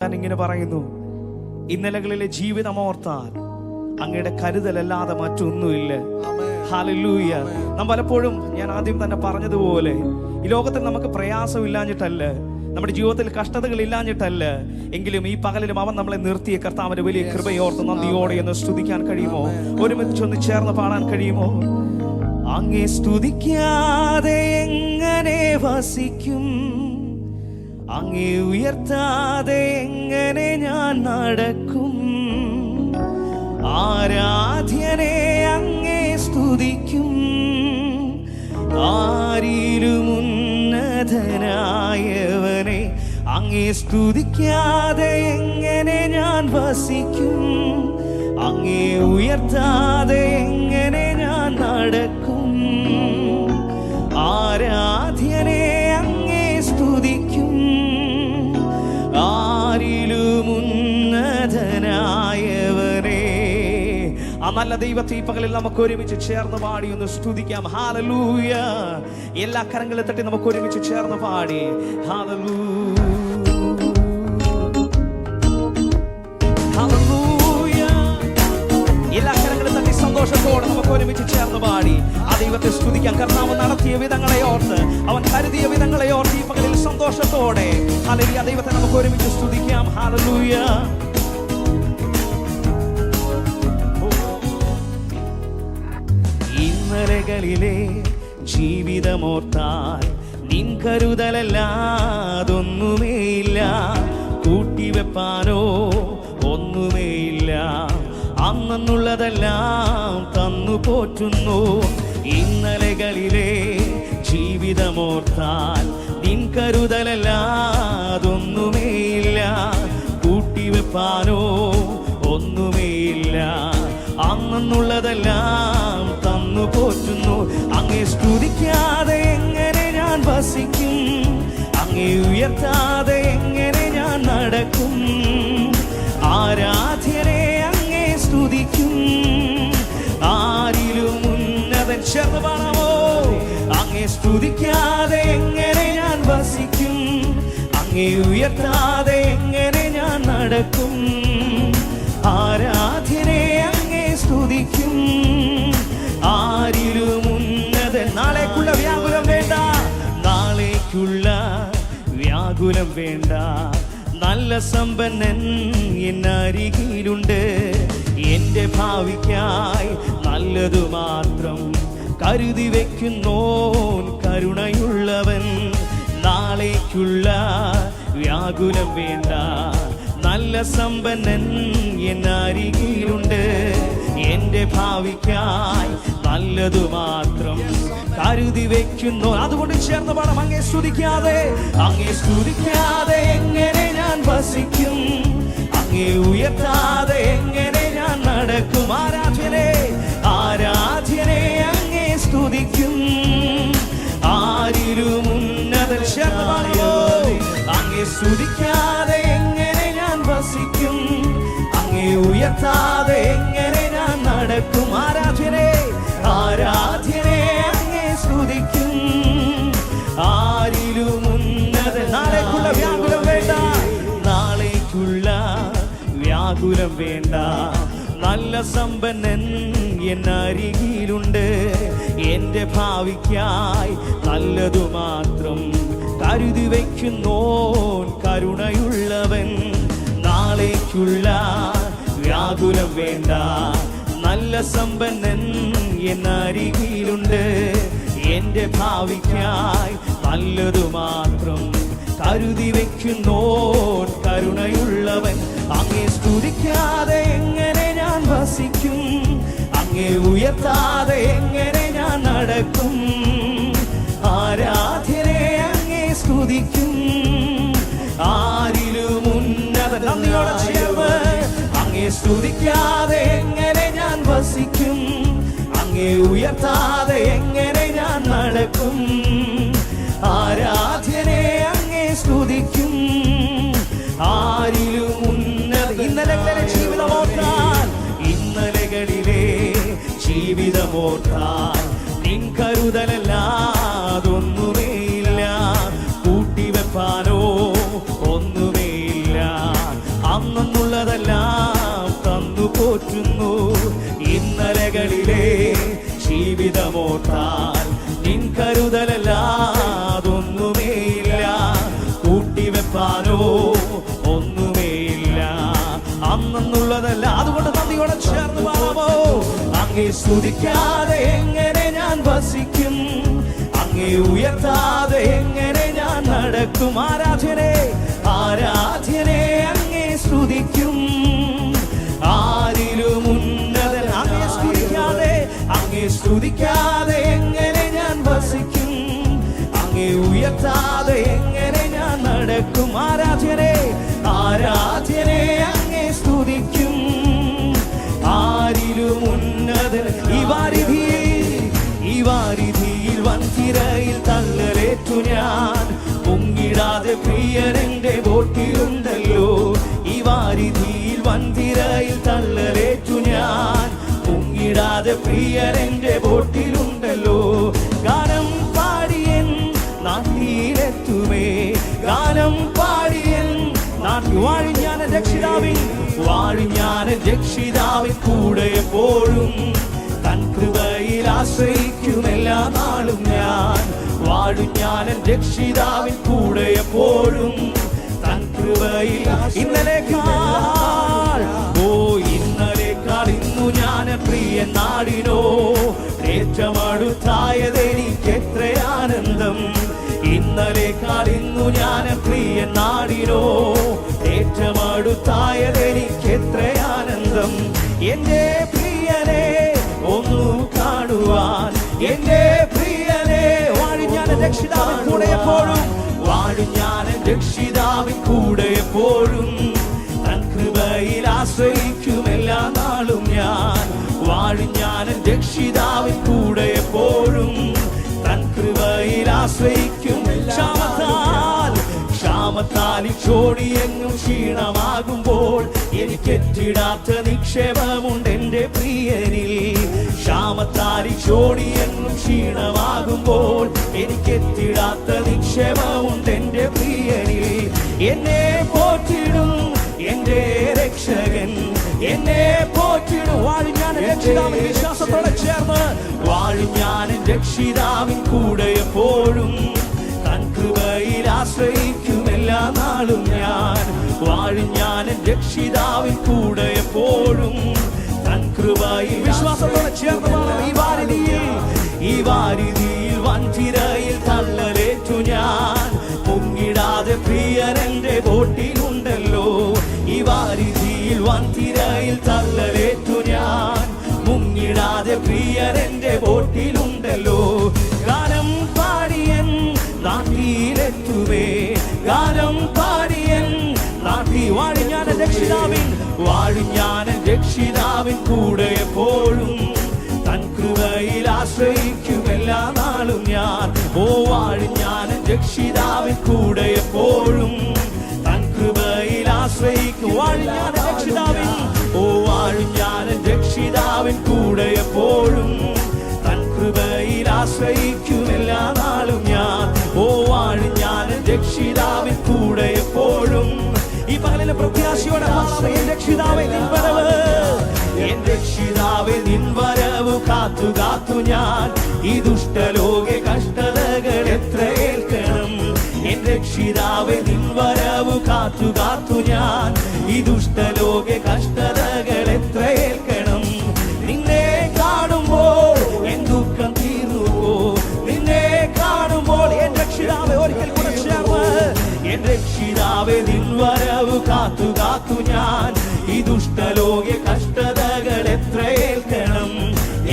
ഞാൻ ഇങ്ങനെ പറയുന്നു, ഇന്നലകളിലെ ജീവിതം ഓർത്താൽ അങ്ങയുടെ കരുതലല്ലാതെ മറ്റൊന്നുമില്ല. ഹല്ലേലൂയ. നാം പലപ്പോഴും, ഞാൻ ആദ്യം തന്നെ പറഞ്ഞതുപോലെ, ഈ ലോകത്തിൽ നമുക്ക് പ്രയാസമില്ലാഞ്ഞിട്ടല്ല, നമ്മുടെ ജീവിതത്തിൽ കഷ്ടതകൾ ഇല്ലാഞ്ഞിട്ടല്ല, എങ്കിലും ഈ പകലിലും അവൻ നമ്മളെ നിർത്തിയ കർത്താവിന്റെ വലിയ കൃപയോർത്ത് നന്ദിയോടെ എന്ന് സ്തുതിക്കാൻ കഴിയുമോ? ഒരുമിച്ചൊന്ന് ചേർന്ന് പാടാൻ കഴിയുമോ? അങ്ങേ സ്തുതിക്കാതെ എങ്ങനെ വസിക്കും, അങ്ങേ ഉയർത്താതെ എങ്ങനെ ഞാൻ നടക്കും, ആരാധ്യനെ അങ്ങേ സ്തുതിക്കും, ആരിലും ഉന്നതനായവനെ അങ്ങേ സ്തുതിക്കാതെ എങ്ങനെ ഞാൻ വസിക്കും, അങ്ങേ ഉയർത്താതെ എങ്ങനെ ഞാൻ നടക്കും, ആരാധ്യനെ അങ്ങേ സ്തുതിക്കും, ആരിലും ഉന്നതനായവനെ. ആ നല്ല ദൈവത്തെ ഈ പകലിൽ നമുക്ക് ഒരുമിച്ച് ചേർന്ന് പാടി ഒന്ന് സ്തുതിക്കാം. ഹല്ലേലൂയ. എല്ലാ കരങ്ങളും തട്ടി നമുക്ക് ഒരുമിച്ച് ചേർന്ന് പാടി ഹല്ലേലൂയ. എല്ലാ കരങ്ങളും തട്ടി സന്തോഷത്തോടെ നമുക്ക് ഒരുമിച്ച് ചേർന്ന് പാടി ആ ദൈവത്തെ സ്തുതിക്കാം. കർത്താവ് നടത്തിയ വിധങ്ങളെ ഓർത്ത്, അവൻ കരുതിയ വിധങ്ങളെ ഓർത്ത് ഈ പകലിൽ സന്തോഷത്തോടെ ഹല്ലേലൂയ ദൈവത്തെ നമുക്ക് ഒരുമിച്ച് സ്തുതിക്കാം. ഹല്ലേലൂയ. ഇന്നലകളിലെ ജീവിതമോർത്താൽ നിൻ കരുതലല്ലാതൊന്നുമേയില്ല, കൂട്ടിവെപ്പാനോ ഒന്നുമേയില്ല, അന്നുള്ളതെല്ലാം തന്നു പോറ്റുന്നു. ഇന്നലകളിലെ ജീവിതമോർത്താൽ നിൻ കരുതലല്ലാതൊന്നുമേയില്ല, കൂട്ടിവെപ്പാനോ ഒന്നുമേയില്ല, അന്നുള്ളതെല്ലാം തന്നു പോറ്റുന്നു. അങ്ങേ സ്തുതിക്കാതെ എങ്ങനെ ഞാൻ വസിക്കും, അങ്ങേ ഉയർത്താതെ എങ്ങനെ ഞാൻ നടക്കും, ആരാധ്യനെ അങ്ങേ സ്തുതിക്കും, ആരിലും ഉന്നതൻ. ചേർന്ന് പാടാമോ? അങ്ങേ സ്തുതിക്കാതെ എങ്ങനെ ഞാൻ വസിക്കും, അങ്ങേ ഉയർത്താതെ എങ്ങനെ ഞാൻ നടക്കും, ആരാധ്യനെ അങ്ങേ സ്തുതിക്കും, ആരിലും ഉന്നതൻ. നാളേക്കുള്ള വ്യാകുലം വേണ്ട, നാളേക്കുള്ള വ്യാകുലം വേണ്ട, നല്ല സമ്പന്നൻ എന്നരികിലുണ്ട്, എന്റെ ഭാവിക്കായി നല്ലതു മാത്രം കരുതി വെക്കുന്നോൻ കരുണയുള്ളവൻ. നാളേക്കുള്ള വ്യാകുലം വേണ്ട, നല്ല സമ്പന്നൻ എന്നരികിലുണ്ട്, എന്റെ ഭാവിക്കായി നല്ലതു മാത്രം കരുതി വെക്കുന്നു. അതുകൊണ്ട് ചേർന്ന് പാടാം. അങ്ങേ സ്തുതിക്കാതെ, അങ്ങേ സ്തുതിക്കാതെ എങ്ങനെ ഞാൻ വസിക്കും, അങ്ങേ ഉയർത്താതെ എങ്ങനെ ഞാൻ നടക്കും, ആരാധ്യനെ ആരാധ്യനെ അങ്ങേ സ്തുതിക്കും, ആരിലും ഉന്നതൻ. ചേർന്ന് പാടുമോ? അങ്ങേ സ്തുതിക്കാതെ എങ്ങനെ ഞാൻ വസിക്കും, അങ്ങേ ഉയർത്താതെ എങ്ങനെ ഞാൻ നടക്കും, ആരാധ്യനെ ആരാധ്യനെ അങ്ങേ സ്തുതിക്കും, ആരിലും ഉന്നതൻ. നാളേക്കുള്ള വ്യാകുലം വേണ്ട, നാളേക്കുള്ള വ്യാകുലം വേണ്ട, നല്ല സമ്പന്നൻ എന്നരികിലുണ്ട്, എന്റെ ഭാവിക്കായി നല്ലതു മാത്രം കരുതി വയ്ക്കുന്നോൻ കരുണയുള്ളവൻ. നാളേക്കുള്ള വ്യാകുലം വേണ്ട, നല്ല സമ്പന്നൻ എന്നരികിലുണ്ട്, എന്റെ ഭാവിക്കായി നല്ലതു മാത്രം കരുതി വെക്കുന്നോൻ കരുണയുള്ളവൻ. അങ്ങേ സ്തുതിക്കാതെ എങ്ങനെ ഞാൻ വസിക്കും, അങ്ങേ ഉയർത്താതെ എങ്ങനെ ഞാൻ നടക്കും, ആരാധ്യനെ അങ്ങേ സ്തുതിക്കും, ആരിലും ഉന്നതൻ. നന്ദിയോടെ ചേർന്ന് അങ്ങേ സ്തുതിക്കാതെ എങ്ങനെ ഞാൻ വസിക്കും, അങ്ങേ ഉയർത്താതെ എങ്ങനെ ഞാൻ നടക്കും, ആരാധ്യനെ അങ്ങേ സ്തുതിക്കും, ആരിലും ഉന്നത. ഇന്നലകളിലെ ജീവിതമോർത്താൽ, ഇന്നലകളിലെ ജീവിതമോർത്താൽ നിൻ കരുതലല്ലാതൊന്നുമേയില്ല, കൂട്ടിവെപ്പാനോ ഒന്നുമേയില്ല, അന്നുള്ളതെല്ലാം തന്നു പോറ്റുന്നു. ഇന്നലകളിലെ ജീവിതമോർത്താൽ നിൻ കരുതലല്ലാതൊന്നുമേയില്ല. കൂട്ടിവെപ്പാനോ ഒന്നുമേയില്ല. അന്നുള്ളതല്ല. അതുകൊണ്ട് നന്ദിയോടെ ചേർന്ന് പാടാമോ? അങ്ങേ സ്തുതിക്കാതെ എങ്ങനെ ഞാൻ വസിക്കും? അങ്ങേ ഉയർത്താതെ എങ്ങനെ ഞാൻ നടക്കും? ആരാധ്യനെ ആരാധ്യനെ അങ്ങേ സ്തുതിക്കും. ആരിലും ഉന്നതൻ അങ്ങേ സ്തുതിക്കാതെ, അങ്ങേ സ്തുതിക്കാതെ എങ്ങനെ ഞാൻ വസിക്കും? അങ്ങേ ഉയർത്താതെ എങ്ങനെ ഞാൻ നടക്കും? ആരാധ്യനെ ആരാധ്യനെ അങ്ങേ സ്തുതിക്കും. ആരിലും ഉന്നതൻ. ഈ വാരിധിയിൽ വൻതിരയിൽ തള്ളലേറ്റു ഞാൻ. മുങ്ങിടാതെ പ്രിയനെന്റെ ബോട്ടിലുണ്ടല്ലോ. ഈ വാരിധിയിൽ വൻതിരയിൽ തള്ളലേറ്റു ഞാൻ. മുങ്ങിടാതെ പ്രിയനെന്റെ ബോട്ടിലുണ്ടല്ലോ. ഗാനം പാടിയൻ നാട്ടിലെത്തുമേ. ഗാനം പാടിയൻ നാട്ടിൽ വാഴും ഞാൻ രക്ഷിതാവിൻ. വാഴും ഞാൻ രക്ഷിതാവിൻ കൂടെ എപ്പോഴും. തൻ കൃപയിൽ ആശ്രയിക്കും എല്ലാ നാളും ഞാൻ. വാഴും ഞാൻ രക്ഷിതാവിൻ കൂടെ എപ്പോഴും. തൻ കൃപയിൽ ഇന്നലേക്കാൾ ഇന്നു ഞാൻ പ്രിയ നാടിനോ ഏറ്റവും അടുത്തായതെനിക്ക് എത്ര ആനന്ദം. ഇന്നലേക്കാൾ ഇന്നു ഞാൻ പ്രിയ നാടിനോ ഏറ്റവും അടുത്തായതെനിക്ക് എത്ര ആനന്ദം. എന്റെ പ്രിയനെ ഒന്നു കാണുവാൻ, എന്റെ പ്രിയനെ വാഴും ഞാൻ രക്ഷിതാവിൻ കൂടെ എപ്പോഴും. വാഴും ഞാൻ രക്ഷിതാവിൻ കൂടെ എപ്പോഴും. തൻ കൃപയിൽ ആശ്രയിക്കും എല്ലാ നാളും ഞാൻ. വാഴും ഞാൻ രക്ഷിതാവിൻ കൂടെ എപ്പോഴും. തൻ കൃപയിൽ ആശ്രയിക്കും. ക്ഷാമത്താൽ ചോടിയെങ്ങും ക്ഷീണമാകുമ്പോൾ എനിക്കെത്തിടാത്ത നിക്ഷേപമുണ്ട് എന്റെ പ്രിയനിൽ. ക്ഷാമത്താൽ ചോടിയെങ്ങും ക്ഷീണമാകുമ്പോൾ എനിക്കെത്തിടാത്ത നിക്ഷേപമുണ്ട് എന്റെ പ്രിയനിൽ. എന്നെ പോറ്റിടും എന്റെ രക്ഷകൻ, എന്നെ പോറ്റിടും. വാഴും ഞാൻ രക്ഷിതാവിൻ വിശ്വാസത്തോടെ ചേർന്ന്. വാഴും ഞാൻ രക്ഷിതാവിൻ കൂടെ എപ്പോഴും. തൻ കൃപയിൽ ആശ്രയിക്കും എല്ലാ നാളും ഞാൻ. വാഴും ഞാൻ രക്ഷിതാവിൻ കൂടെ എപ്പോഴും. തൻ കൃപയിൽ വിശ്വാസത്തോടെ ചേർന്ന്. ഈ വാരിധിയിൽ വൻതിരയിൽ തള്ളലേറ്റു ഞാൻ. മുങ്ങിടാതെ പ്രിയനെന്റെ ബോട്ടിലുണ്ടല്ലോ. ഈ വാരിധിയിൽ വൻതിരയിൽ തള്ളലേറ്റു ഞാൻ. മുങ്ങിടാതെ പ്രിയനെന്റെ ബോട്ടിലുണ്ടല്ലോ. ഗാനം പാടിയൻ നാട്ടിലെത്തുമേ. ഗാനം പാടിയൻ നാട്ടിൽ. വാഴും ഞാൻ രക്ഷിതാവിൻ, വാഴും ഞാൻ രക്ഷിതാവിൻ കൂടെ എപ്പോഴും. തൻ കൃപയിൽ ആശ്രയിക്കും എല്ലാ നാളും ഞാൻ. വാഴും ഞാൻ രക്ഷിതാവിൻ കൂടെ എപ്പോഴും. തൻ കൃപയിൽ ആശ്രയിക്കും. വാഴും ഞാൻ രക്ഷിതാവിൻ. വാഴും ഞാൻ രക്ഷിതാവിൻ കൂടെ എപ്പോഴും. തൻ കൃപയിൽ ആശ്രയിക്കും എല്ലാ നാളും ഞാൻ. വാഴും ഞാൻ രക്ഷിതാവിൻ കൂടെ എപ്പോഴും. ഈ പകലിലെ പ്രത്യാശയോടെ എൻ രക്ഷിതാവേ നിൻ വരവ്, എൻ രക്ഷിതാവേ നിൻ വരവ് കാത്തു കാത്തു ഞാൻ. ഈ ദുഷ്ടലോകെ കഷ്ടതകൾ എത്ര ഏൽക്കണം. എൻ രക്ഷിതാവേ നിൻ വരവ് കാത്തു കാത്തു ഞാൻ. ഈ ദുഷ്ടലോകെ കഷ്ടതകൾ എത്ര ഏൽക്കണം. നിന്നെ കാണുമ്പോൾ എൻ ദുഃഖം തീർന്നുവോ? നിന്നെ കാണുമ്പോൾ എൻ രക്ഷിതാവേ ഒരിക്കൽ കൂടെ ചേർന്ന്. എൻ രക്ഷിതാവേ നിൻ വരവ് കാത്തു കാത്തു ഞാൻ. ഈ ദുഷ്ടലോകെ കഷ്ടതകൾ എത്ര ഏൽക്കണം.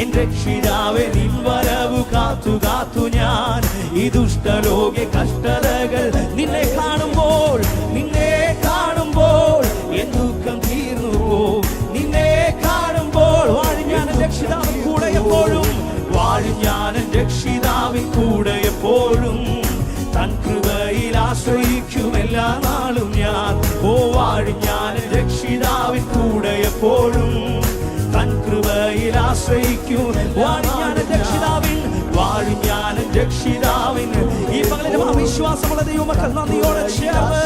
എൻ രക്ഷിതാവേ നിൻ വരവ് കാത്തു കാത്തു ഞാൻ. ഈ ദുഷ്ടലോകെ കഷ്ടതകൾ നിന്നെ കാണുമ്പോൾ, നിന്നെ കാണുമ്പോൾ എൻ ദുഃഖം തീർന്നുവോ? നിന്നെ കാണുമ്പോൾ വാഴും ഞാൻ രക്ഷിതാവിൻ കൂടെ എപ്പോഴും. വാഴും ഞാൻ രക്ഷിതാവിൻ കൂടെ എപ്പോഴും. തൻ കൃപയിൽ ആശ്രയിക്കും എല്ലാ നാളും ഞാൻ. വാഴും ഞാൻ രക്ഷിതാവിൻ കൂടെ എപ്പോഴും. തൻ കൃപയിൽ ആശ്രയിക്കും. വാഴും ഞാൻ രക്ഷിതാവിൻ, വാഴും ഞാൻ രക്ഷിതാവിൻ. ഈ പകലിലും ആ വിശ്വാസമുള്ള ദൈവമക്കൾ നന്ദിയോടെ ചേർന്ന്.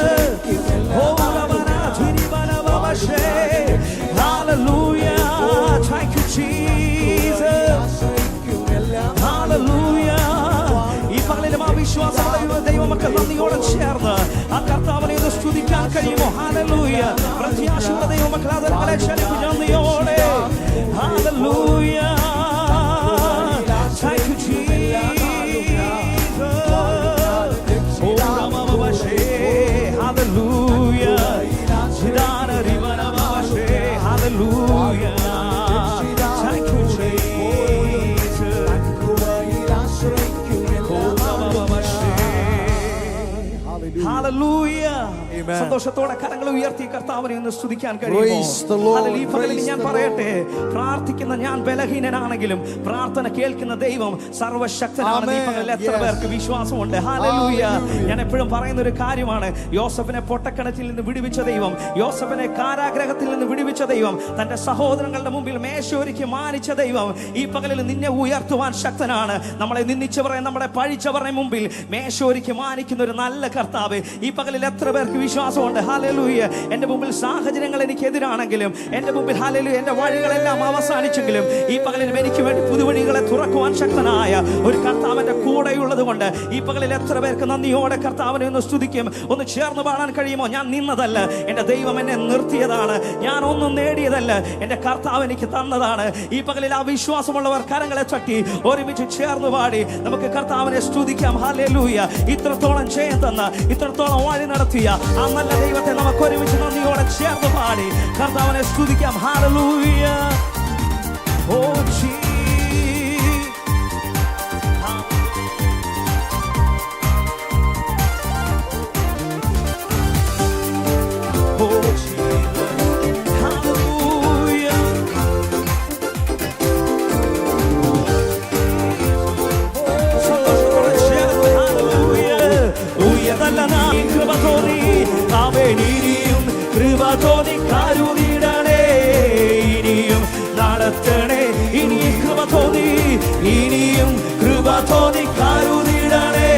നന്ദിയോടെ ചേർന്ന് ആ കർത്താവിനെ ഒന്ന് സ്തുതിക്കാൻ കഴിയുമോ? ഹല്ലേലൂയ. പ്രത്യാശയുള്ള ദൈവമക്കളെ അതരങ്ങളെ ക്ഷണിച്ചു നന്ദിയോടെ. Hallelujah. Thank you, Jesus. Oh, Ramavashe. Hallelujah. Jidana Rivanavashe. Hallelujah. Thank you, Jesus. Oh, Ramavashe. Hallelujah. സന്തോഷത്തോടെ കരങ്ങൾ ഉയർത്തി കർത്താവിനെ ഒന്ന് സ്തുതിക്കാൻ കഴിയുമോ? ഈ പകലിൽ ഞാൻ പറയട്ടെ, പ്രാർത്ഥിക്കുന്ന ഞാൻ ബലഹീനനാണെങ്കിലും പ്രാർത്ഥന കേൾക്കുന്ന ദൈവം സർവശക്തനാണ്. ഈ പകലിൽ എത്ര പേർക്ക് വിശ്വാസമുണ്ട്? ഹല്ലേലൂയ. ഞാൻ എപ്പോഴും പറയുന്ന ഒരു കാര്യമാണ്, യോസഫിനെ പൊട്ടക്കിണറ്റിൽ നിന്ന് വിടുവിച്ച ദൈവം, യോസഫിനെ കാരാഗ്രഹത്തിൽ നിന്ന് വിടുവിച്ച ദൈവം, തന്റെ സഹോദരങ്ങളുടെ മുമ്പിൽ മേശയൊരുക്കി മാനിച്ച ദൈവം ഈ പകലിൽ നിന്നെ ഉയർത്തുവാൻ ശക്തനാണ്. നമ്മളെ നിന്ദിച്ചവരെ, നമ്മുടെ പഴിച്ചവരുടെ മുമ്പിൽ മേശയൊരുക്കി മാനിക്കുന്ന ഒരു നല്ല കർത്താവ് ഈ പകലിൽ എത്ര പേർക്ക് വിശ്വാസമുണ്ട്? ഹല്ലേലൂയ. എന്റെ മുമ്പിൽ സാഹചര്യങ്ങൾ എനിക്ക് എതിരാണെങ്കിലും, എന്റെ മുമ്പിൽ ഹല്ലേലൂയ എന്റെ വഴികളെല്ലാം അവസാനിച്ചെങ്കിലും ഈ പകലിൽ എനിക്ക് വേണ്ടി പുതുവഴികളെ തുറക്കുവാൻ ശക്തനായ ഒരു കർത്താവിന്റെ കൂടെയുള്ളത് കൊണ്ട് ഈ പകലിൽ എത്ര പേർക്ക് നന്ദിയോടെ കർത്താവിനെ ഒന്ന് സ്തുതിക്കും? ഒന്ന് ചേർന്ന് പാടാൻ കഴിയുമോ? ഞാൻ നിന്നതല്ല, എന്റെ ദൈവം എന്നെ നിർത്തിയതാണ്. ഞാൻ ഒന്നും നേടിയതല്ല, എന്റെ കർത്താവ് എനിക്ക് തന്നതാണ്. ഈ പകലിൽ ആ വിശ്വാസമുള്ളവർ കരങ്ങളെ തട്ടി ഒരുമിച്ച് ചേർന്ന് പാടി നമുക്ക് കർത്താവിനെ സ്തുതിക്കാം. ഹല്ലേലൂയ. ഇത്രത്തോളം ജയം തന്ന, ഇത്രത്തോളം വഴി നടത്തിയ ആ നല്ല ദൈവത്തെ നമുക്ക് ഒരുമിച്ച് നന്ദിയോടെ ചേർന്ന് പാടി കർത്താവിനെ സ്തുതിക്കാം. Hallelujah. Oh Jesus. Oh Jesus. Hallelujah. സന്തോഷത്തോടെ ചേർന്ന് ഹല്ലേലൂയ. ഉയർന്നല്ല കൃപ തോന്നി അവനിയും കൃപ തോന്നി കരുതിടണേ, ഇനിയും നടത്തണേ. ഇനി കൃപ തോന്നി, ഇനിയും കൃപ തോന്നി കരുതിടണേ.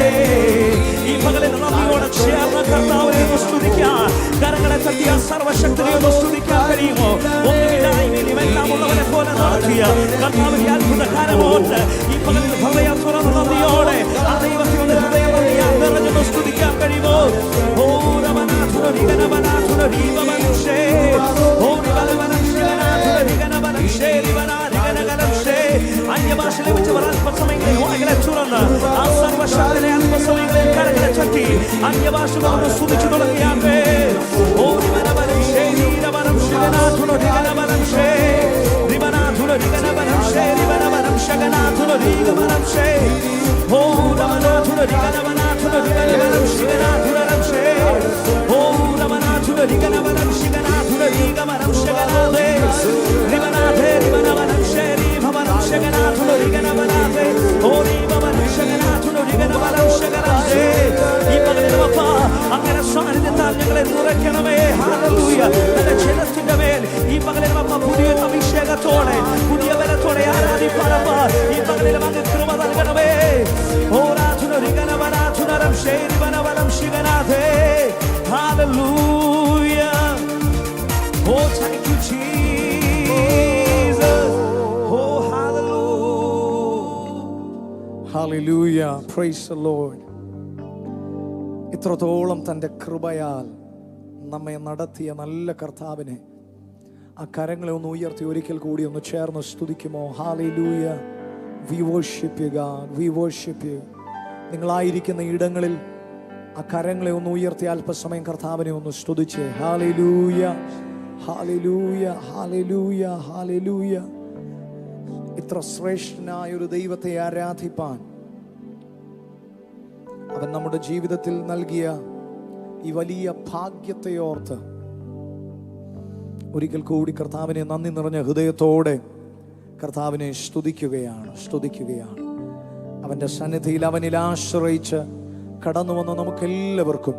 ഈ പകലിൽ നന്ദിയോടെ ചേർന്ന കർത്താവിനെ ഒന്ന് സ്തുതിക്കാൻ, കരങ്ങളെ തട്ടിയ സർവശക്തനെ ഒന്ന് സ്തുതിക്കാൻ കഴിയുമോ? ഒന്നുമില്ലായ്മയും എല്ലാം ഉള്ളവരെ പോലെ നടത്തിയ കർത്താവിന്റെ അത്ഭുതകാരമോട്ട് ഈ പകലിൽ ഹൃദയം തുറന്ന് നന്ദിയോടെ ആ ദൈവത്തെ ഒന്ന് ഹൃദയം നിറഞ്ഞൊന്ന് സ്തുതിക്കാൻ കഴിയുമോ? ഓ രമനാഥുര രിഗനവനാഥുര രീവമനുഷേ, ഓ രിഗനവനംശിഗനാഥുര രിഗനവനംശേ, രിവനാരിഗനഗനംശേ. അന്യഭാഷ ലഭിച്ചവർ അല്പസമയങ്ങളിൽ വായ്കളെ തുറന്ന് ആ സർവശക്തനെ അല്പസമയങ്ങളിൽ കരങ്ങളെ ചട്ടി അന്യഭാഷകളോട് സ്തുതിച്ചു തുടങ്ങിയാട്ടെ. ഓ രിവനവനംശേ, രീരവനംശിഗനാഥുര രിഗനവനംശേ, രിവനാഥുര രിഗനവനംശേ, രിവനവനംശഗനാഥുര രിഗവനംശേ. ഓ രമനാഥുര രിഗനവനാഥുര രിഗനവനംശിഗനാഥുരംശേ, ഓ രമനാഥുര രിഗനവനംശിഗനാഥുര രിഗവനംശഗനാഥേ, രിവനാഥേ രിവനവനംശേ, രീഭവനംശഗനാഥുര രിഗനവനാഥേ, ഓ രീഭവനംശഗനാഥുര രിഗനവനംശഗനാഥേ. ഈ പകലിൽ അപ്പാ അങ്ങനെ സാന്നിധ്യത്താൽ ഞങ്ങളെ നിറയ്ക്കണമേ. ഹല്ലേലൂയ. തന്റെ ജനത്തിന്റെ മേൽ ഈ പകലിൽ അപ്പാ പുതിയ അഭിഷേകത്തോടെ, പുതിയ ബലത്തോടെ ആരാധിപ്പാനപ്പാ ഈ പകലിൽ അങ്ങ് കൃപ നൽകണമേ. ഓ രാധുര രിഗനവനാഥുരം ശേരിവനവനം ശിഗനാഥേ. ഹല്ലേലൂയ. ഓ താങ്ക് യു ജീസസ്. ഓ ഹല്ലേലൂയ. ഹല്ലേലൂയ. Praise the Lord. ഇത്രത്തോളം തൻ്റെ കൃപയാൽ നമ്മെ നടത്തിയ നല്ല കർത്താവിനെ ആ കരങ്ങളെ ഒന്ന് ഉയർത്തി ഒരിക്കൽ കൂടി ഒന്ന് ചേർന്ന് സ്തുതിക്കുമോ? ഹല്ലേലൂയ. We worship you God. We worship you. നിങ്ങളായിരിക്കുന്ന ഇടങ്ങളിൽ ആ കരങ്ങളെ ഒന്ന് ഉയർത്തി അല്പസമയം കർത്താവിനെ ഒന്ന് സ്തുതിച്ച് ഹല്ലേലൂയ, ഹല്ലേലൂയ, ഹല്ലേലൂയ, ഹല്ലേലൂയ. ഇത്ര ശ്രേഷ്ഠനായ ഒരു ദൈവത്തെ ആരാധിപ്പാൻ അവൻ നമ്മുടെ ജീവിതത്തിൽ നൽകിയ ഈ വലിയ ഭാഗ്യത്തെ ഓർത്ത് ഒരിക്കൽ കൂടി കർത്താവിനെ നന്ദി നിറഞ്ഞ ഹൃദയത്തോടെ കർത്താവിനെ സ്തുതിക്കുകയാണ്. അവൻ്റെ സന്നിധിയിൽ അവനിൽ ആശ്രയിച്ച് കടന്നു വന്ന നമുക്കെല്ലാവർക്കും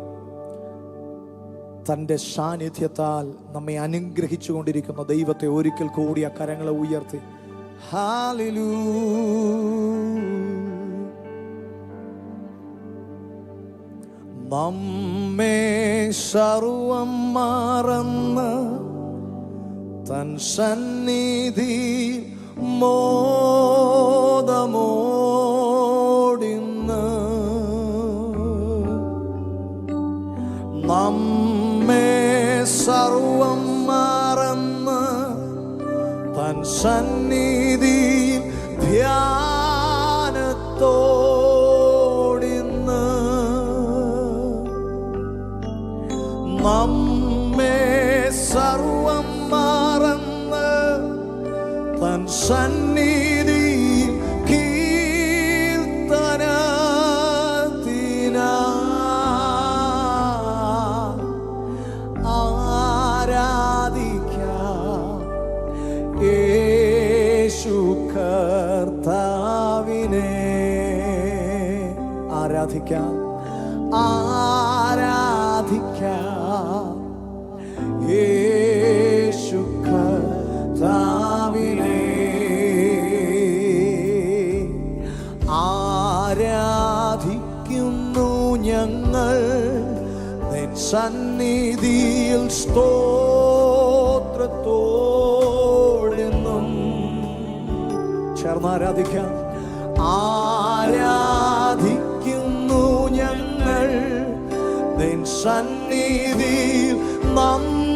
തൻ്റെ സാന്നിധ്യത്താൽ നമ്മെ അനുഗ്രഹിച്ചു കൊണ്ടിരിക്കുന്ന ദൈവത്തെ ഒരിക്കൽ കൂടി ആ കരങ്ങളെ ഉയർത്തി ഹല്ലേലൂയ. നമ്മെ സർവം മറന്ന് തൻ സന്നിധി മോദമോടിന്ന് സർവം മറന്ന് തൻ സന്നിധിയിൽ ധ്യാനത്തോടിന്ന് നമ്മെ സർവം മറന്ന് തൻ സന്നിധിയിൽ കീർത്തനത്തിനാ ആരാധിക്കാം യേശു കർത്താവിനെ. ആരാധിക്കാം, ആരാധിക്കാം യേശു കർത്താവിനെ. ആരാധിക്കുന്നു ഞങ്ങൾ നിൻ സന്നിധിയിൽ സ്തോത്രത്തോടെന്നും. ചേർന്ന് ആരാധിക്കാം. ആരാധിക്കുന്നു ഞങ്ങൾ നിൻ സന്നിധിയിൽ നന്ദിയോടെന്നും.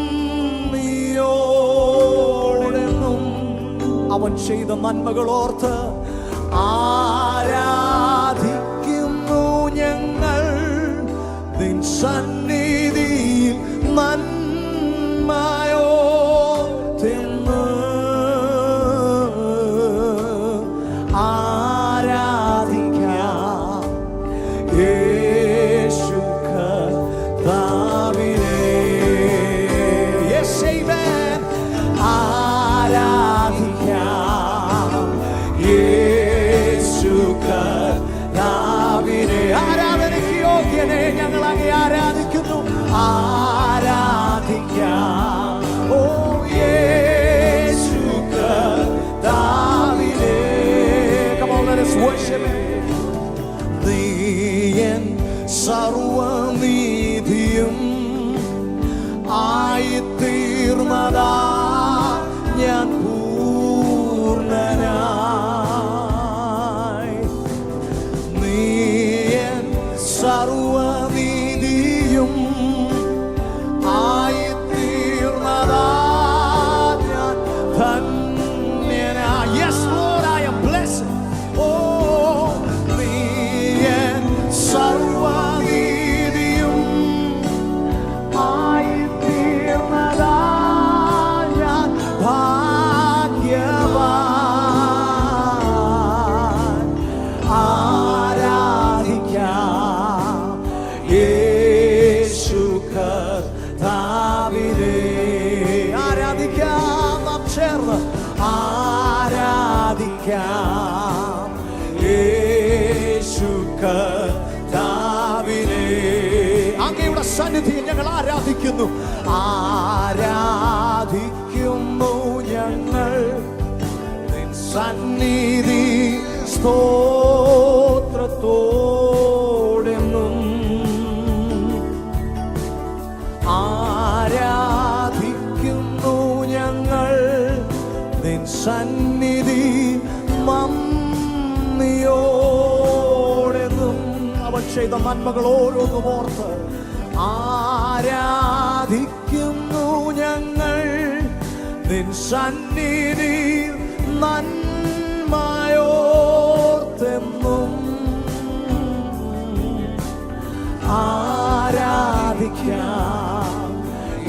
അവൻ ചെയ്ത നന്മകളോർത്ത് ആരാധിക്കുന്നു ഞങ്ങൾ നിൻ സന്നിധിയിൽ നന്മയോർത്തിന്ന്. ആരാധിക്കാം യേശു കർത്താവിനെ. Yes, amen. ആരാധിക്കാം യേശു കർത്താവിനെ. ആരാധനയ്ക്ക് യോഗ്യനെ ഞങ്ങൾ അങ്ങേ ആരാധിക്കുന്നു. ആരാധിക്കാം ഓ യേശു കർത്താവിനെ. Come on, let us worship him. നീയൻ സർവനീതിയും ആയിത്തീർന്നതാ ഞാൻ പൂർണ്ണനായി. നീയൻ സർവനീതിയും ആയിത്തീർന്നതാ ഞാൻ ധന്യനായി. Yes, Lord, I am blessed. Oh, നീയൻ സർവനീതിയും ആയിത്തീർന്നതാ ഞാൻ ഭാഗ്യവാൻ. ആരാധിക്കാം യേശു കർത്താവിനെ. ആരാധിക്കാം നാം ചേർന്ന്. ആരാധിക്കാം യേശു കർത്താവിനെ. അങ്ങയുടെ സന്നിധിയിൽ ഞങ്ങൾ ആരാധിക്കുന്നു. ആരാധിക്കുന്നു ഞങ്ങൾ നിൻ സന്നിധി സ്തോത്രത്തോടെന്നും. ആരാധിക്കുന്നു ഞങ്ങൾ നിൻ സന്നിധി നന്ദിയോടെന്നും. അവൻ ചെയ്ത നന്മകൾ ഓരോന്നും ഓർത്ത് ആരാധിക്കുന്നു ഞങ്ങൾ നിൻ സന്നിധി നന്മയോർത്തെന്നും. ആരാധിക്കാം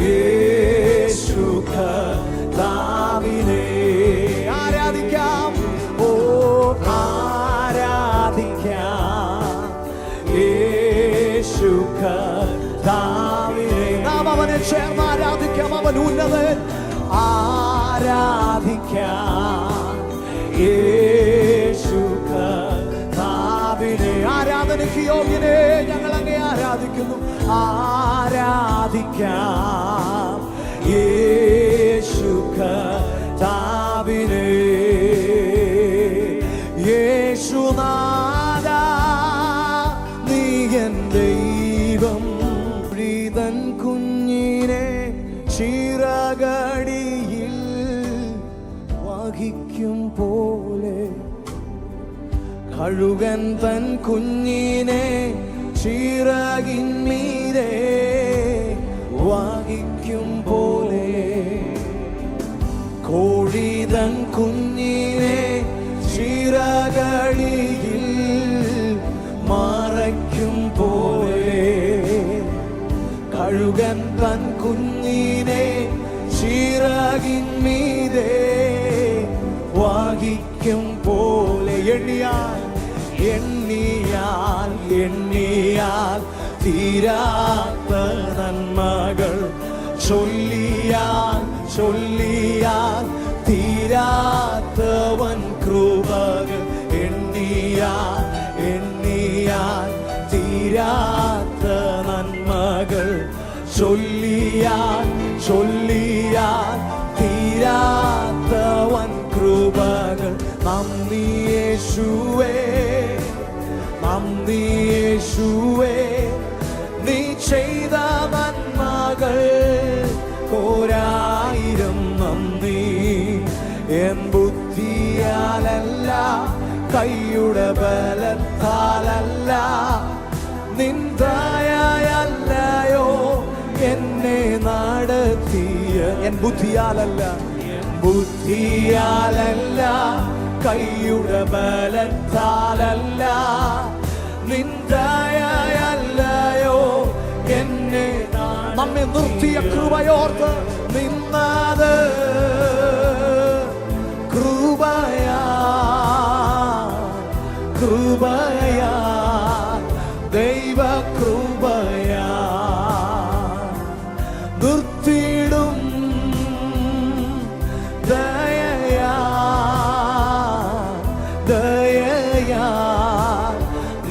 യേശു കർത്താവിനെ. ആരാധിക്കാം ഓ ആരാധിക്കാം യേശു കർത്താവിനെ. നാം അവനെ ചേർന്ന് ആരാധിക്കാം. അവൻ ഉന്നതൻ. ആരാധിക്കാം യേശു കർത്താവിനെ. ആരാധനയ്ക്ക് യോഗ്യനെ ഞങ്ങൾ അങ്ങേ ആരാധിക്കുന്നു. ആരാധിക്കാം യേശു കർത്താവിനെ. യേശുനാഥാ നീ എൻ ദൈവം. പ്രീതൻ കുഞ്ഞിനെ ചിറകടിയിൽ വഹിക്കും പോലെ കഴുകൻ തൻ കുഞ്ഞിനെ ചിറകിന്മീതെ വഹിക്കും പോലെ കോഴിതൻ കുഞ്ഞിനെ ചിറകടിയിൽ മറയ്ക്കും പോലെ കഴുകൻ തൻ കുഞ്ഞിനെ ചിറകിന്മീതെ വഹിക്കും പോലെ എണ്ണിയാൽ തീരാത്ത നന്മകൾ ചൊല്ലിയാൽ തീരാത്തവൻ കൃപകൾ എണ്ണിയാൽ തീരാത്ത നന്മകൾ ചൊല്ലിയാൽ തീരാത്തവൻ കൃപകൾ നന്ദി യേശുവേ നീ ചെയ്ത നന്മകൾ ഒരായിരം നന്ദി എൻ ബുദ്ധിയാലല്ല കൈയുടെ ബലത്താലല്ല നിൻ ദയയല്ലയോ എന്നെ നടത്തിയ എൻ ബുദ്ധിയാലല്ല കൈയുടെ ബലത്താലല്ല നിൻ ദയയല്ലയോ എന്നെ നമ്മെ നിർത്തിയ കൃപയോർത്ത് നിന്നത് കൃപയാ ദൈവ കൃപയാ നിർത്തിയിടും ദയയാ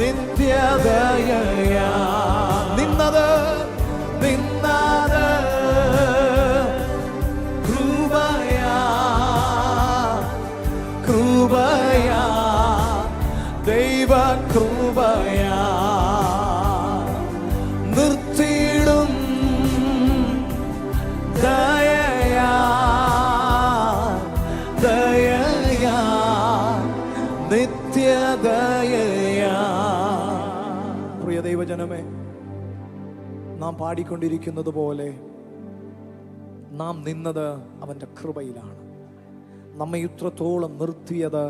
നിത്യദയയാ നിന്നത് കൃപയാ ദൈവ കൃപയാ നിർത്തിയിടും ദയയാ നിത്യദയയാ. പ്രിയ ദൈവജനമേ, നാം പാടിക്കൊണ്ടിരിക്കുന്നത് പോലെ നാം നിന്നത് അവൻ്റെ കൃപയിലാണ്. നമ്മെ ഇത്രത്തോളം നിർത്തിയത്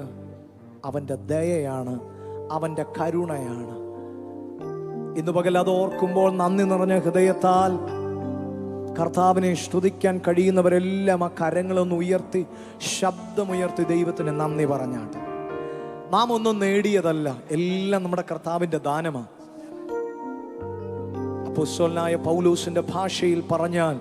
അവൻ്റെ ദയയാണ്, അവൻ്റെ കരുണയാണ്. ഇന്ന് പകൽ അത് ഓർക്കുമ്പോൾ നന്ദി നിറഞ്ഞ ഹൃദയത്താൽ കർത്താവിനെ സ്തുതിക്കാൻ കഴിയുന്നവരെല്ലാം ആ കരങ്ങളൊന്ന് ഉയർത്തി ശബ്ദമുയർത്തി ദൈവത്തിന് നന്ദി പറഞ്ഞാട്ടെ. നാം ഒന്നും നേടിയതല്ല, എല്ലാം നമ്മുടെ കർത്താവിൻ്റെ ദാനമാണ്. അപ്പോസ്തലനായ പൗലോസിന്റെ ഭാഷയിൽ പറഞ്ഞാൽ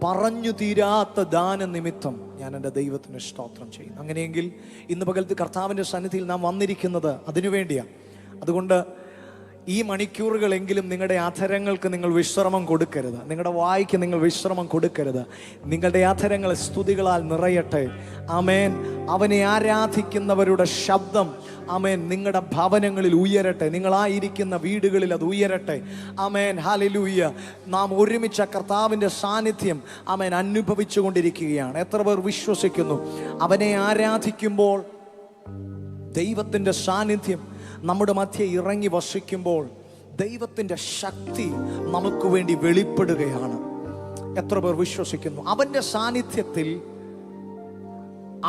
പറഞ്ഞു തീരാത്ത ദാന നിമിത്തം ഞാൻ എൻ്റെ ദൈവത്തിന് സ്തോത്രം ചെയ്യുന്നു. അങ്ങനെയെങ്കിൽ ഇന്ന് പകലത്ത് കർത്താവിൻ്റെ സന്നിധിയിൽ നാം വന്നിരിക്കുന്നത് അതിനു വേണ്ടിയാണ്. അതുകൊണ്ട് ഈ മണിക്കൂറുകളെങ്കിലും നിങ്ങളുടെ അധരങ്ങൾക്ക് നിങ്ങൾ വിശ്രമം കൊടുക്കരുത്, നിങ്ങളുടെ വായ്ക്ക് നിങ്ങൾ വിശ്രമം കൊടുക്കരുത്. നിങ്ങളുടെ അധരങ്ങൾ സ്തുതികളാൽ നിറയട്ടെ. ആമേൻ. അവനെ ആരാധിക്കുന്നവരുടെ ശബ്ദം ആമേൻ നിങ്ങളുടെ ഭവനങ്ങളിൽ ഉയരട്ടെ, നിങ്ങളായിരിക്കുന്ന വീടുകളിൽ അത് ഉയരട്ടെ. ആമേൻ. ഹല്ലേലൂയ. നാം ഒരുമിച്ച് കർത്താവിൻ്റെ സാന്നിധ്യം ആമേൻ അനുഭവിച്ചു കൊണ്ടിരിക്കുകയാണ്. എത്ര പേർ വിശ്വസിക്കുന്നു? അവനെ ആരാധിക്കുമ്പോൾ ദൈവത്തിൻ്റെ സാന്നിധ്യം നമ്മുടെ മധ്യേ ഇറങ്ങി വസിക്കുമ്പോൾ ദൈവത്തിൻ്റെ ശക്തി നമുക്ക് വേണ്ടി വെളിപ്പെടുകയാണ്. എത്ര പേർ വിശ്വസിക്കുന്നു? അവൻ്റെ സാന്നിധ്യത്തിൽ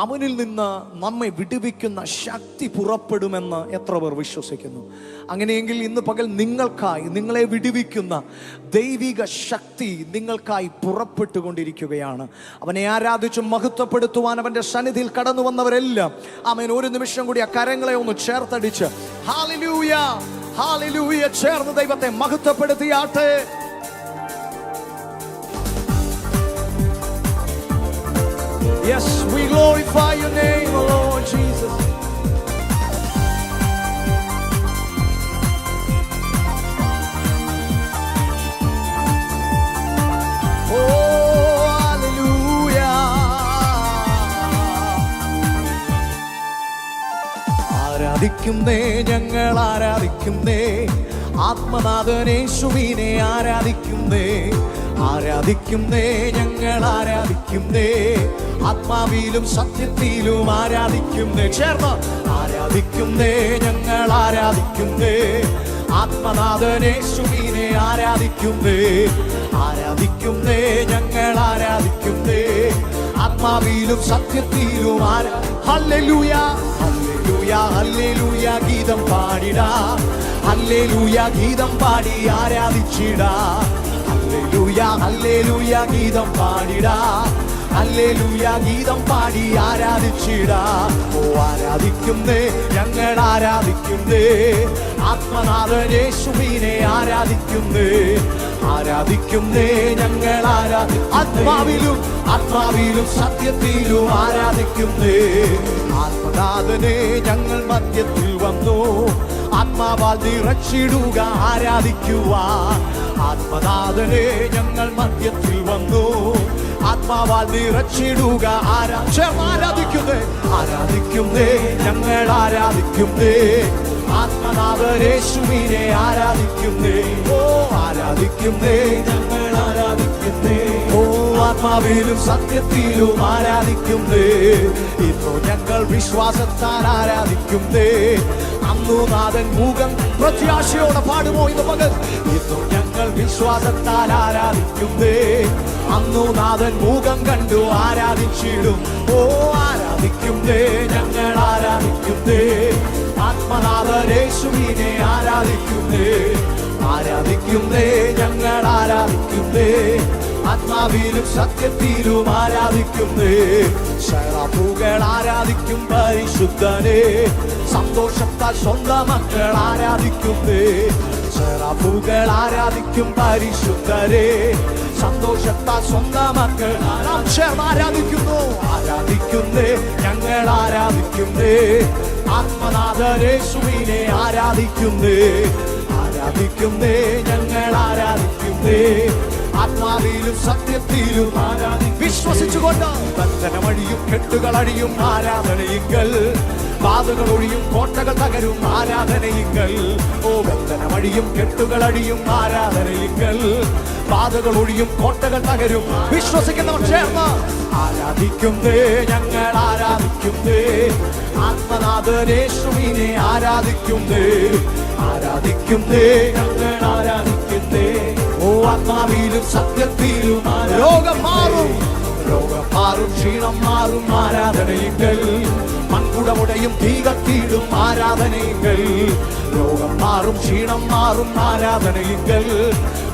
അവനിൽ നിന്ന് നമ്മെ വിടുവിക്കുന്ന ശക്തി പുറപ്പെടുമെന്ന് എത്ര പേർ വിശ്വസിക്കുന്നു? അങ്ങനെയെങ്കിൽ ഇന്ന് പകൽ നിങ്ങൾക്കായി, നിങ്ങളെ വിടുവിക്കുന്ന ദൈവിക ശക്തി നിങ്ങൾക്കായി പുറപ്പെട്ടുകൊണ്ടിരിക്കുകയാണ്. അവനെ ആരാധിച്ച് മഹത്വപ്പെടുത്തുവാൻ അവൻ്റെ സന്നിധിയിൽ കടന്നു വന്നവരെല്ലാം ആമേൻ ഒരു നിമിഷം കൂടി ആ കരങ്ങളെ ഒന്ന് ചേർത്തടിച്ച് ഹല്ലേലൂയ ഹല്ലേലൂയ ചേർന്ന് ദൈവത്തെ മഹത്വപ്പെടുത്തിയാട്ടെ. Yes, we glorify your name, O Lord Jesus. Oh, hallelujah. ആരാധിക്കുന്നേ, ഞങ്ങൾ ആരാധിക്കുന്നേ, ആത്മനാഥനേശുവിനെ ആരാധിക്കുന്നേ. ആരാധിക്കുന്നേ, ഞങ്ങൾ ആരാധിക്കുന്നേ, ആത്മാവിലും സത്യത്തിലും ആരാധിക്കുന്നേ. ചേർന്ന് ആരാധിക്കുന്നേ, ഞങ്ങൾ ആരാധിക്കുന്നേ, ആത്മനാഥനേശുവിനെ ആരാധിക്കുന്നേ. ആരാധിക്കുന്നേ, ഞങ്ങൾ ആരാധിക്കുന്നേ, ആത്മാവിലും സത്യത്തിലും ഹല്ലേലൂയ ഹല്ലേലൂയ ഹല്ലേലൂയ ഗീതം പാടിടാ, ഹല്ലേലൂയ ഗീതം പാടി ആരാധിച്ചിടാ, ഹല്ലേലൂയ ഹല്ലേലൂയ ഗീതം പാടിടാ, ഹല്ലേലൂയ ഗീതം പാടി ആരാധിച്ചിടാ. ഓ ആരാധിക്കുന്നേ, ഞങ്ങൾ ആരാധിക്കുന്നേ, ആത്മനാഥൻ യേശുവിനെ ആരാധിക്കുന്നേ, ആരാധിക്കുന്നേ, ഞങ്ങൾ ആത്മാവിലും സത്യത്തിലും ആരാധിക്കുന്നേ. ആത്മനാഥനെ ഞങ്ങൾ മധ്യത്തിൽ വന്നു, ആത്മാവാൽ നിറച്ചിടുക ആരാധിക്കുവാൻ. ആത്മനാഥനെ ഞങ്ങൾ മധ്യത്തിൽ വന്നു, ആത്മാവാൽ നിറച്ചിടുക ആരാധിക്കുന്നേ, ആരാധിക്കുന്നേ, ഞങ്ങൾ ആരാധിക്കുന്നേ, ആത്മനാഥൻ യേശുവിനെ ആരാധിക്കുന്നേ. ഓ ആരാധിക്കുന്നേ, ഞങ്ങൾ ആരാധിക്കുന്നേ, ഓ ആത്മാവിലും സത്യത്തിലും ആരാധിക്കുന്നേ. ഇന്നു ഞങ്ങൾ വിശ്വാസത്താൽ ആരാധിക്കുന്നേ, അന്നു നാഥൻ മുഖം പ്രത്യാശയോടെ പാടുമോ ഇന്ന് പകൽ. ഇന്നു ഞങ്ങൾ വിശ്വാസത്താൽ ആരാധിക്കുന്നേ, അന്നു നാഥൻ മുഖം കണ്ടു ആരാധിച്ചിടും. ഓ ആരാധിക്കുന്നേ, ഞങ്ങൾ ആരാധിക്കുന്നേ, ആത്മനാഥൻ യേശുവിനെ ആരാധിക്കുന്നേ, ആരാധിക്കുന്നേ, ഞങ്ങൾ ആരാധിക്കുന്നേ, ആത്മാവിലും സത്യത്തിലും ആരാധിക്കുന്നേ. ശരാബുകൾ ആരാധിക്കും പരിശുദ്ധനെ, സന്തോഷത്താൽ സ്വന്തം മക്കൾ ആരാധിക്കുന്നേ. ശരാബുകൾ ആരാധിക്കും പരിശുദ്ധരെ, സന്തോഷത്താൽ സ്വന്തം മക്കൾ ആരാധിക്കുന്നു. ആരാധിക്കുന്നേ, ഞങ്ങൾ ആരാധിക്കുന്നേ, ആത്മനാഥൻ യേശുവിനെ ആരാധിക്കുന്നേ, ആരാധിക്കുന്നേ, ഞങ്ങൾ ആരാധിക്കുന്നേ, ആത്മാവിലും സത്യത്തിലും വിശ്വസിച്ചുകൊണ്ട്. ബന്ധനമഴിയും കെട്ടുകളടിയും ആരാധനയിങ്കൽ, ബാധകൾ ഒഴിയും കോട്ടകൾ തകരും ആരാധനയിങ്കൽ. ഓ ബന്ധനമഴിയും കെട്ടുകളടിയും ആരാധനയിങ്കൽ, ബാധകൾ ഒഴിയും കോട്ടകൾ തകരും. വിശ്വസിക്കുന്നവർ ചേർന്ന് ആരാധിക്കുന്നേ, ഞങ്ങൾ ആരാധിക്കുന്നേ, ആത്മനാഥൻ യേശുവിനെ ആരാധിക്കുന്നേ, ആരാധിക്കുന്നേ, ഞങ്ങൾ ആരാധിക്കുന്നേ. ഓ ആത്മാവിലും സത്യത്തിലും രോഗം മാറും, രോഗം മാറും, ക്ഷീണം മാറും ആരാധനയിങ്കൽ. മൺകുടമുടയും തീ കത്തിയിടും ആരാധനയിങ്കൽ. രോഗം മാറും, ക്ഷീണം മാറും ആരാധനയിങ്കൽ.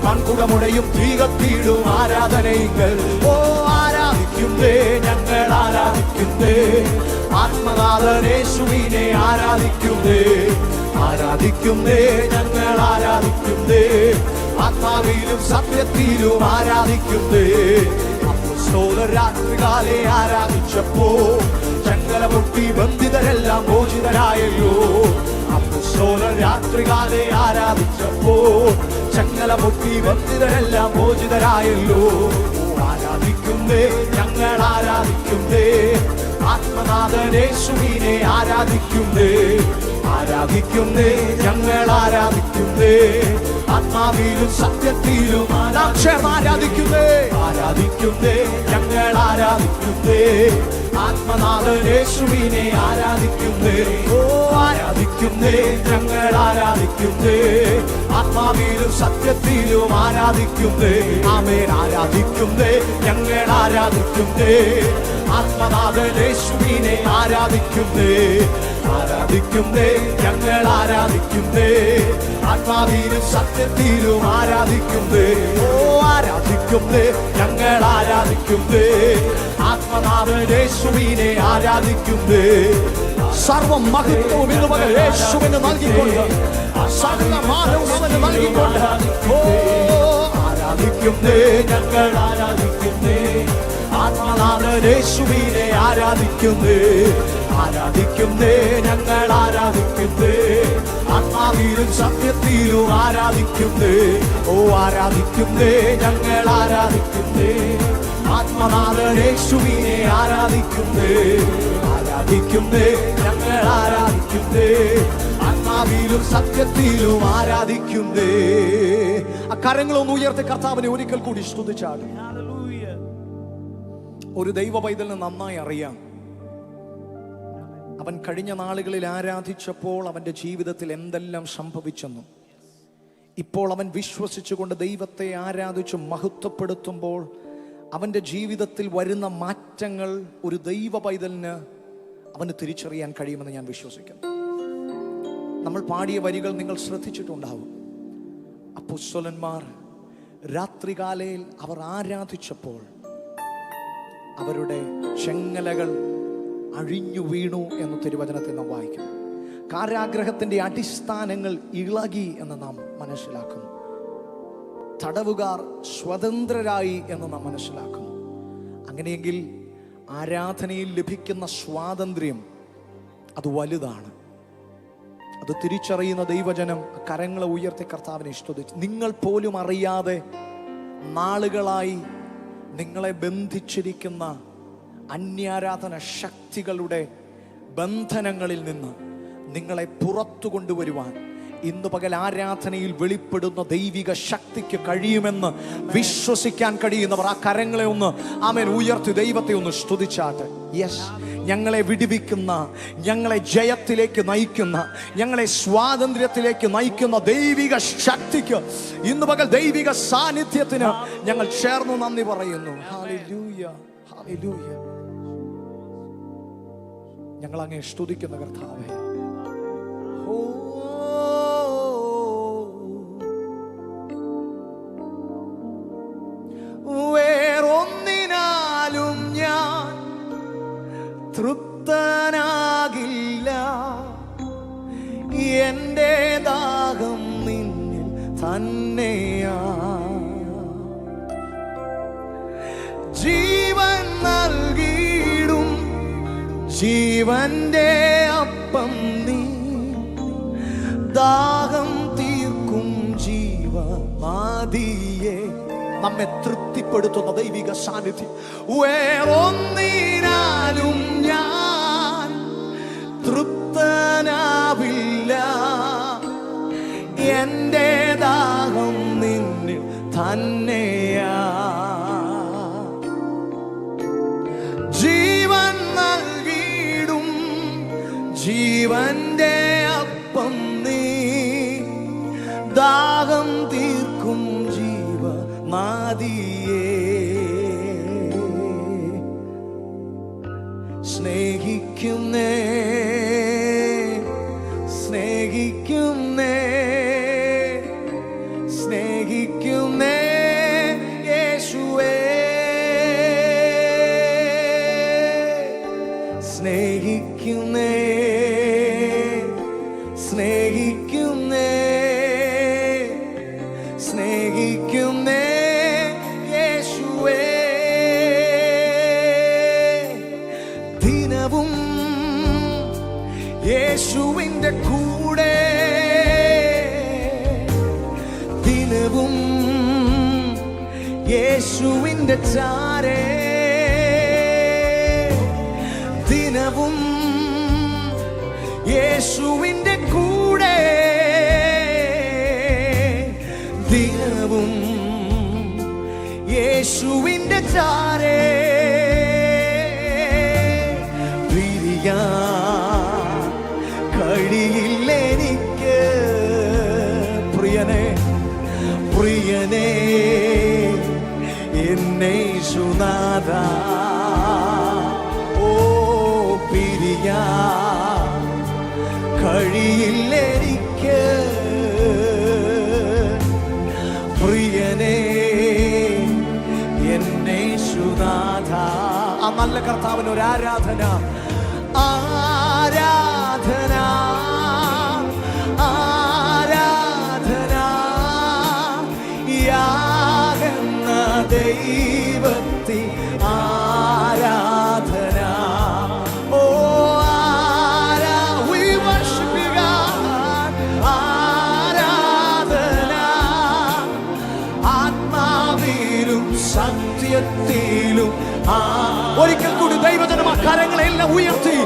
മൺകുടമുടയും തീ കത്തിയിടും ആരാധനയിങ്കൽ. ഓ ആരാധിക്കുന്നേ, ഞങ്ങൾ ആരാധിക്കുന്നേ, ആത്മനാഥൻ യേശുവിനെ ആരാധിക്കുന്നേ, ആരാധിക്കുന്നേ, ഞങ്ങൾ ആരാധിക്കുന്നേ, ആത്മാവിലും സത്യത്തിലും ആരാധിക്കുന്നേ. രാത്രികാലെ ആരാധിച്ചപ്പോ ചങ്ങല പൊട്ടി ബന്ധിതരെല്ലാം മോചിതരായല്ലോ. രാത്രികാലെ ആരാധിച്ചപ്പോ ചങ്ങല പൊട്ടി ബന്ധിതരെല്ലാം മോചിതരായല്ലോ. ആരാധിക്കുന്നേ, ഞങ്ങൾ ആരാധിക്കുന്നേ, ആത്മനാഥൻ യേശുവിനെ ആരാധിക്കുന്നേ, ആരാധിക്കുന്നേ, ഞങ്ങൾ ആരാധിക്കുന്നേ, ആത്മാവിലും സത്യത്തിലും ആരാധിക്കുന്നേ, ആരാധിക്കുന്നേ, ഞങ്ങൾ ആരാധിക്കുന്നേ, ആത്മനാഥൻ യേശുവിനെ ആരാധിക്കുന്നേ. ഓ ആരാധിക്കുന്നേ, ഞങ്ങൾ ആരാധിക്കുന്നേ, ആത്മാവിലും സത്യത്തിലും ആരാധിക്കുന്നേ. ആമേൻ. ആരാധിക്കുന്നേ, ഞങ്ങൾ ആരാധിക്കുന്നേ, ആത്മനാഥൻ യേശുവിനെ ആരാധിക്കുന്നേ, ആരാധിക്കുന്നേ, ഞങ്ങൾ ആരാധിക്കുന്നേ, ആത്മാവിലും സത്യത്തിലും ആരാധിക്കുന്നേ. ഓ ആരാധിക്കുന്നേ, ഞങ്ങൾ ആരാധിക്കുന്നേ, ആത്മനാഥൻ യേശുവിനെ ആരാധിക്കുന്നേ. സർവ മഹത്വവും ഇന്ന് പകൽ യേശുവിന് നൽകിക്കൊണ്ട്, സകല മാനവും അവന് നൽകിക്കൊണ്ട്. ഓ ആരാധിക്കുന്നേ, ഞങ്ങൾ ആരാധിക്കുന്നേ, ആത്മനാഥൻ യേശുവിനെ ആരാധിക്കുന്നേ, ആരാധിക്കുന്നേ, ഞങ്ങൾ ആരാധിക്കുന്നേ, ആത്മാവിലും സത്യത്തിലും ആരാധിക്കുന്നേ. ഓ ആരാധിക്കുന്നേ, ഞങ്ങൾ ആരാധിക്കുന്നേ, ആത്മനാഥൻ യേശുവിനെ ആരാധിക്കുന്നേ, ആരാധിക്കുന്നേ, ഞങ്ങൾ ആരാധിക്കുന്നേ, ആത്മാവിലും സത്യത്തിലും ആരാധിക്കുന്നേ. ആ കരങ്ങളൊന്ന് ഉയർത്തി കർത്താവിനെ ഒരിക്കൽ കൂടി സ്തുതിച്ചാണ്. ഒരു ദൈവ പൈതലിനെ നന്നായി അറിയാം. അവൻ കഴിഞ്ഞ നാളുകളിൽ ആരാധിച്ചപ്പോൾ അവൻ്റെ ജീവിതത്തിൽ എന്തെല്ലാം സംഭവിച്ചെന്നും ഇപ്പോൾ അവൻ വിശ്വസിച്ചുകൊണ്ട് ദൈവത്തെ ആരാധിച്ച് മഹത്വപ്പെടുത്തുമ്പോൾ അവൻ്റെ ജീവിതത്തിൽ വരുന്ന മാറ്റങ്ങൾ ഒരു ദൈവ പൈതലിന് അവന് തിരിച്ചറിയാൻ കഴിയുമെന്ന് ഞാൻ വിശ്വസിക്കുന്നു. നമ്മൾ പാടിയ വരികൾ നിങ്ങൾ ശ്രദ്ധിച്ചിട്ടുണ്ടാവും. അപ്പോസ്തലന്മാർ രാത്രികാലയിൽ അവർ ആരാധിച്ചപ്പോൾ അവരുടെ ചെങ്ങലകൾ അഴിഞ്ഞു വീണു എന്ന് തിരുവചനത്തിൽ നാം വായിക്കുന്നു. കാരാഗ്രഹത്തിന്റെ അടിസ്ഥാനങ്ങൾ ഇളകി എന്ന് നാം മനസ്സിലാക്കുന്നു. തടവുകാർ സ്വതന്ത്രരായി എന്ന് നാം മനസ്സിലാക്കുന്നു. അങ്ങനെയെങ്കിൽ ആരാധനയിൽ ലഭിക്കുന്ന സ്വാതന്ത്ര്യം അത് വലുതാണ്. അത് തിരിച്ചറിയുന്ന ദൈവജനം കരങ്ങളെ ഉയർത്തി കർത്താവിനെ സ്തുതിച്ചു. നിങ്ങൾ പോലും അറിയാതെ നാളുകളായി നിങ്ങളെ ബന്ധിച്ചിരിക്കുന്ന അന്യാരാധന ശക്തികളുടെ ബന്ധനങ്ങളിൽ നിന്ന് നിങ്ങളെ പുറത്തു കൊണ്ടുവരുവാൻ ഇന്ന് പകൽ ആരാധനയിൽ വെളിപ്പെടുന്ന ദൈവിക ശക്തിക്ക് കഴിയുമെന്ന് വിശ്വസിക്കാൻ കഴിയുന്നവർ ആ കരങ്ങളെ ഒന്ന് ആമേൻ ഉയർത്തി ദൈവത്തെ ഒന്ന് സ്തുതിച്ചാട്ടെ. യെസ്, ഞങ്ങളെ വിടുവിക്കുന്ന, ഞങ്ങളെ ജയത്തിലേക്ക് നയിക്കുന്ന, ഞങ്ങളെ സ്വാതന്ത്ര്യത്തിലേക്ക് നയിക്കുന്ന ദൈവിക ശക്തിക്ക് ഇന്ന് പകൽ ദൈവിക സാന്നിധ്യത്തിന് ഞങ്ങൾ ചേർന്ന് നന്ദി പറയുന്നു. Hallelujah, hallelujah. ഞങ്ങൾ അങ്ങേ സ്തുതിക്കുന്ന കർത്താവേ. വേറൊന്നിനാലും ഞാൻ തൃപ്തനാകില്ല, എൻ്റെ ദാഹം നിന്നിൽ തന്നെയാ. ജീവൻ നൽകിയിടും ജീവന്റെ അപ്പം നീ, ദാഹം തീർക്കും ജീവമാദിയെ. നമ്മെ തൃപ്തിപ്പെടുത്തുന്ന ദൈവിക സാന്നിധ്യം. വേറൊന്നിനാലും ഞാൻ തൃപ്തനാവില്ല, എൻ്റെ ദാഹം നിന്നിൽ തന്നെയാ. ജീവൻ നൽകിയിടും ജീവന്റെ അപ്പം നീ, ദാഹം തീർക്കും ജീവമാദിയേ. സ്നേഹിക്കുന്നേ സ്നേഹിക്കുന്നേ സ്നേഹിക്കുന്നേ യേശുവേ. സ്നേഹിക്കുന്നേ സ്നേഹിക്കുന്നേ സ്നേഹിക്കുന്നേ യേശുവേ. ദിനവും യേശുവിൻ്റെ കൂടെ, ദിനവും യേശുവിൻ്റെ ചാരേ, ദിനവും യേശുവിൻ്റെ കൂടെ, ദിനവും യേശുവിൻ്റെ ചാരേ. പിരിയാൻ കഴിയില്ലെനിക്ക് പ്രിയനെ, പ്രിയനെ എന്നേശുനാഥ. ഓ പിരിയാൻ കഴിയില്ലെനിക്ക് പ്രിയനെ എന്നേശുനാഥ. ആ നല്ല കർത്താവിന് ഒരു ആരാധന, ആരാധന, ആരാധന. യാകുന്ന ദൈവത്തെ ആരാധന. ഓ we worship you God. ആരാധന ആത്മാവിലും സത്യത്തിലും. ഒരിക്കൽ കൂടി ദൈവജനം ആ കരങ്ങളെല്ലാം ഉയർത്തി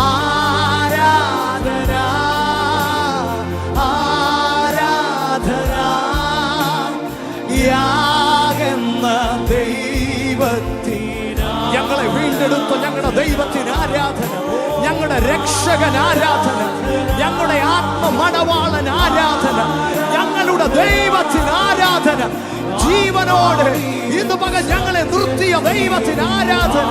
ആരാധന, ആരാധന. യാകുന്ന ദൈവത്തിന്, ഞങ്ങളെ വീണ്ടെടുത്ത ഞങ്ങളുടെ ദൈവത്തിന് ആരാധന, ഞങ്ങളുടെ രക്ഷകൻ ആരാധന, ഞങ്ങളുടെ ആത്മമണവാളൻ ആരാധന, ഞങ്ങളുടെ ദൈവത്തിന് ആരാധന. ജീവനോട് ഇന്ന് പകൽ ഞങ്ങളെ നിർത്തിയ ദൈവത്തിന് ആരാധന.